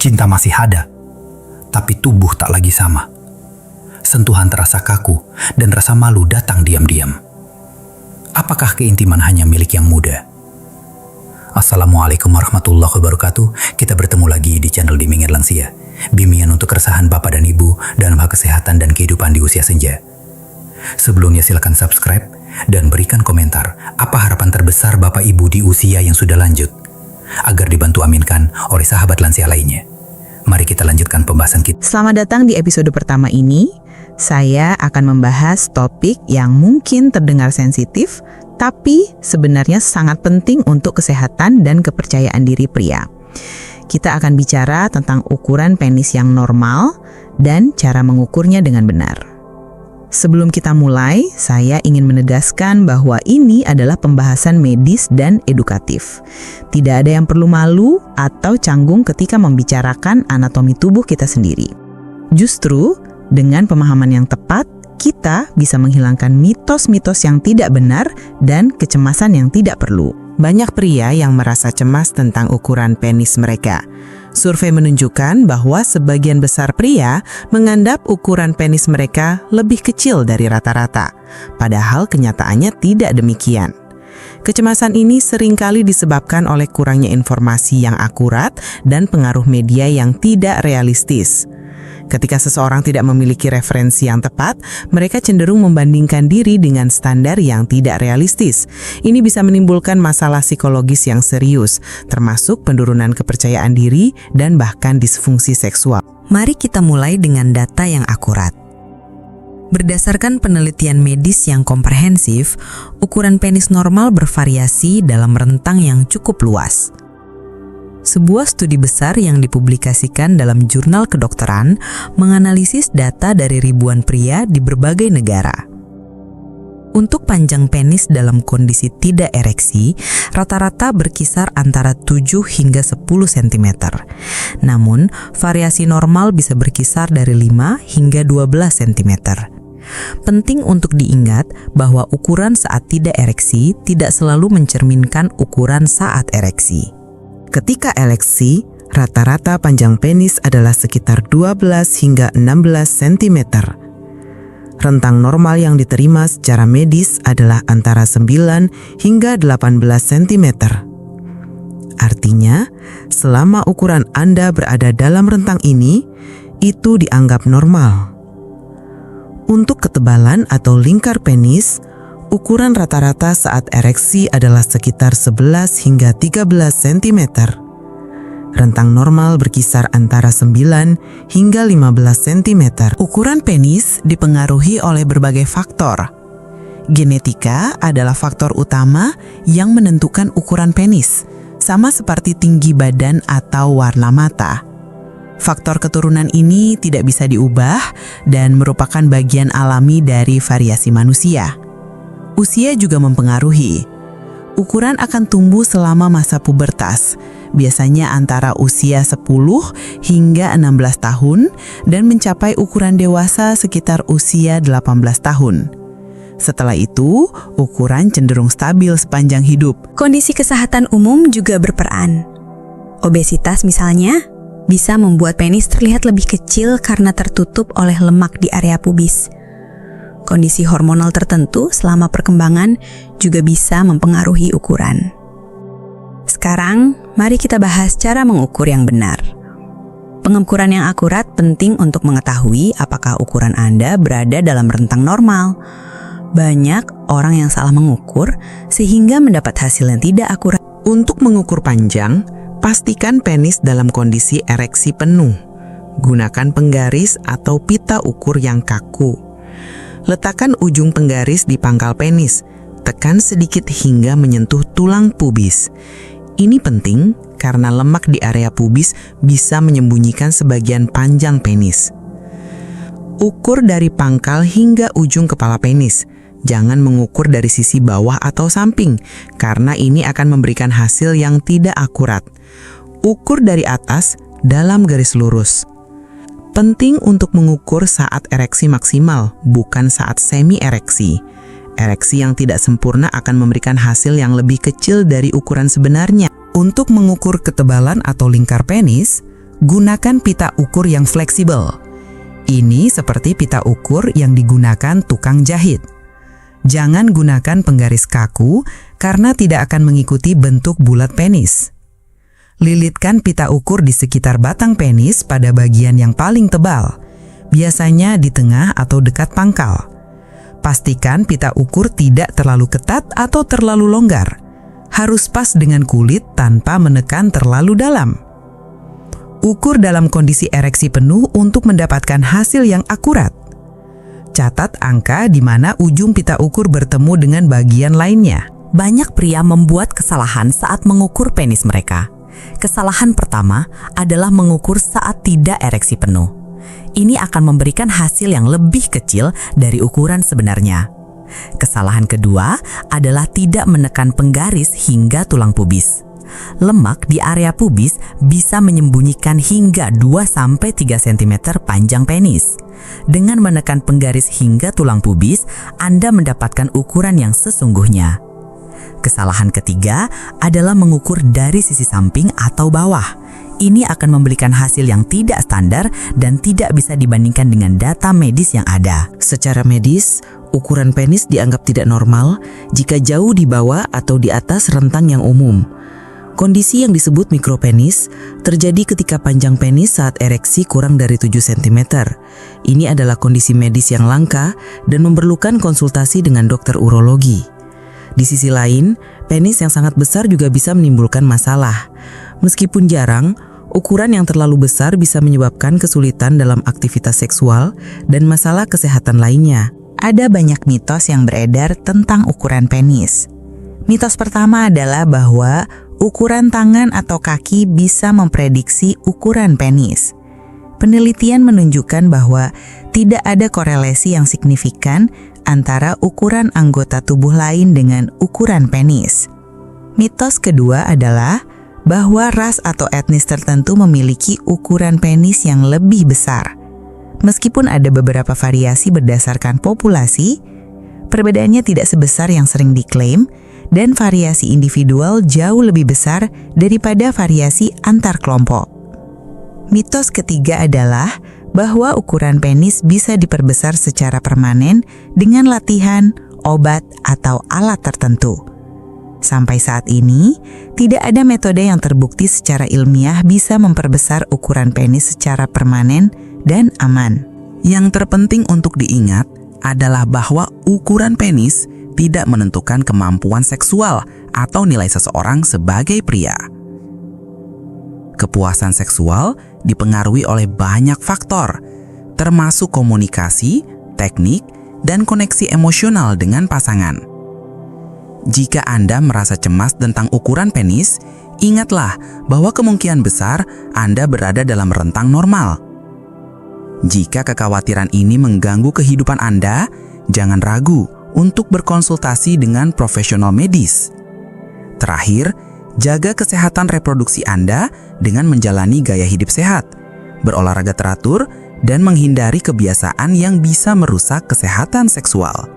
Cinta masih ada, tapi tubuh tak lagi sama. Sentuhan terasa kaku dan rasa malu datang diam-diam. Apakah keintiman hanya milik yang muda? Assalamualaikum warahmatullahi wabarakatuh. Kita bertemu lagi di channel Bimbingan Lansia, bimbingan untuk keresahan bapak dan ibu dalam hal kesehatan dan kehidupan di usia senja. Sebelumnya silakan subscribe dan berikan komentar apa harapan terbesar bapak ibu di usia yang sudah lanjut, agar dibantu aminkan oleh sahabat lansia lainnya. Mari kita lanjutkan pembahasan kita. Selamat datang di episode pertama ini. Saya akan membahas topik yang mungkin terdengar sensitif, tapi sebenarnya sangat penting untuk kesehatan dan kepercayaan diri pria. Kita akan bicara tentang ukuran penis yang normal dan cara mengukurnya dengan benar. Sebelum kita mulai, saya ingin menegaskan bahwa ini adalah pembahasan medis dan edukatif. Tidak ada yang perlu malu atau canggung ketika membicarakan anatomi tubuh kita sendiri. Justru, dengan pemahaman yang tepat, kita bisa menghilangkan mitos-mitos yang tidak benar dan kecemasan yang tidak perlu. Banyak pria yang merasa cemas tentang ukuran penis mereka. Survei menunjukkan bahwa sebagian besar pria menganggap ukuran penis mereka lebih kecil dari rata-rata, padahal kenyataannya tidak demikian. Kecemasan ini seringkali disebabkan oleh kurangnya informasi yang akurat dan pengaruh media yang tidak realistis. Ketika seseorang tidak memiliki referensi yang tepat, mereka cenderung membandingkan diri dengan standar yang tidak realistis. Ini bisa menimbulkan masalah psikologis yang serius, termasuk penurunan kepercayaan diri dan bahkan disfungsi seksual. Mari kita mulai dengan data yang akurat. Berdasarkan penelitian medis yang komprehensif, ukuran penis normal bervariasi dalam rentang yang cukup luas. Sebuah studi besar yang dipublikasikan dalam jurnal kedokteran menganalisis data dari ribuan pria di berbagai negara. Untuk panjang penis dalam kondisi tidak ereksi, rata-rata berkisar antara 7 hingga 10 cm. Namun, variasi normal bisa berkisar dari 5 hingga 12 cm. Penting untuk diingat bahwa ukuran saat tidak ereksi tidak selalu mencerminkan ukuran saat ereksi. Ketika ereksi, rata-rata panjang penis adalah sekitar 12 hingga 16 cm. Rentang normal yang diterima secara medis adalah antara 9 hingga 18 cm. Artinya, selama ukuran Anda berada dalam rentang ini, itu dianggap normal. Untuk ketebalan atau lingkar penis, ukuran rata-rata saat ereksi adalah sekitar 11 hingga 13 cm. Rentang normal berkisar antara 9 hingga 15 cm. Ukuran penis dipengaruhi oleh berbagai faktor. Genetika adalah faktor utama yang menentukan ukuran penis, sama seperti tinggi badan atau warna mata. Faktor keturunan ini tidak bisa diubah dan merupakan bagian alami dari variasi manusia. Usia juga mempengaruhi. Ukuran akan tumbuh selama masa pubertas, biasanya antara usia 10 hingga 16 tahun dan mencapai ukuran dewasa sekitar usia 18 tahun. Setelah itu, ukuran cenderung stabil sepanjang hidup. Kondisi kesehatan umum juga berperan. Obesitas misalnya, bisa membuat penis terlihat lebih kecil karena tertutup oleh lemak di area pubis. Kondisi hormonal tertentu selama perkembangan juga bisa mempengaruhi ukuran. Sekarang, mari kita bahas cara mengukur yang benar. Pengukuran yang akurat penting untuk mengetahui apakah ukuran Anda berada dalam rentang normal. Banyak orang yang salah mengukur sehingga mendapat hasil yang tidak akurat. Untuk mengukur panjang, pastikan penis dalam kondisi ereksi penuh. Gunakan penggaris atau pita ukur yang kaku. Letakkan ujung penggaris di pangkal penis. Tekan sedikit hingga menyentuh tulang pubis. Ini penting karena lemak di area pubis bisa menyembunyikan sebagian panjang penis. Ukur dari pangkal hingga ujung kepala penis. Jangan mengukur dari sisi bawah atau samping, karena ini akan memberikan hasil yang tidak akurat. Ukur dari atas dalam garis lurus. Penting untuk mengukur saat ereksi maksimal, bukan saat semi ereksi. Ereksi yang tidak sempurna akan memberikan hasil yang lebih kecil dari ukuran sebenarnya. Untuk mengukur ketebalan atau lingkar penis, Gunakan pita ukur yang fleksibel. Ini seperti pita ukur yang digunakan tukang jahit. Jangan gunakan penggaris kaku karena tidak akan mengikuti bentuk bulat penis. Lilitkan pita ukur di sekitar batang penis pada bagian yang paling tebal, biasanya di tengah atau dekat pangkal. Pastikan pita ukur tidak terlalu ketat atau terlalu longgar. Harus pas dengan kulit tanpa menekan terlalu dalam. Ukur dalam kondisi ereksi penuh untuk mendapatkan hasil yang akurat. Catat angka di mana ujung pita ukur bertemu dengan bagian lainnya. Banyak pria membuat kesalahan saat mengukur penis mereka. Kesalahan pertama adalah mengukur saat tidak ereksi penuh. Ini akan memberikan hasil yang lebih kecil dari ukuran sebenarnya. Kesalahan kedua adalah tidak menekan penggaris hingga tulang pubis. Lemak di area pubis bisa menyembunyikan hingga 2-3 cm panjang penis. Dengan menekan penggaris hingga tulang pubis, Anda mendapatkan ukuran yang sesungguhnya. Kesalahan ketiga adalah mengukur dari sisi samping atau bawah. Ini akan memberikan hasil yang tidak standar dan tidak bisa dibandingkan dengan data medis yang ada. Secara medis, ukuran penis dianggap tidak normal jika jauh di bawah atau di atas rentang yang umum. Kondisi yang disebut mikropenis terjadi ketika panjang penis saat ereksi kurang dari 7 cm. Ini adalah kondisi medis yang langka dan memerlukan konsultasi dengan dokter urologi. Di sisi lain, penis yang sangat besar juga bisa menimbulkan masalah. Meskipun jarang, ukuran yang terlalu besar bisa menyebabkan kesulitan dalam aktivitas seksual dan masalah kesehatan lainnya. Ada banyak mitos yang beredar tentang ukuran penis. Mitos pertama adalah bahwa ukuran tangan atau kaki bisa memprediksi ukuran penis. Penelitian menunjukkan bahwa tidak ada korelasi yang signifikan antara ukuran anggota tubuh lain dengan ukuran penis. Mitos kedua adalah bahwa ras atau etnis tertentu memiliki ukuran penis yang lebih besar. Meskipun ada beberapa variasi berdasarkan populasi, perbedaannya tidak sebesar yang sering diklaim, dan variasi individual jauh lebih besar daripada variasi antar kelompok. Mitos ketiga adalah bahwa ukuran penis bisa diperbesar secara permanen dengan latihan, obat, atau alat tertentu. Sampai saat ini, tidak ada metode yang terbukti secara ilmiah bisa memperbesar ukuran penis secara permanen dan aman. Yang terpenting untuk diingat adalah bahwa ukuran penis tidak menentukan kemampuan seksual atau nilai seseorang sebagai pria. Kepuasan seksual dipengaruhi oleh banyak faktor, termasuk komunikasi, teknik, dan koneksi emosional dengan pasangan. Jika Anda merasa cemas tentang ukuran penis, ingatlah bahwa kemungkinan besar Anda berada dalam rentang normal. Jika kekhawatiran ini mengganggu kehidupan Anda, jangan ragu untuk berkonsultasi dengan profesional medis. Terakhir, jaga kesehatan reproduksi Anda dengan menjalani gaya hidup sehat, berolahraga teratur, dan menghindari kebiasaan yang bisa merusak kesehatan seksual.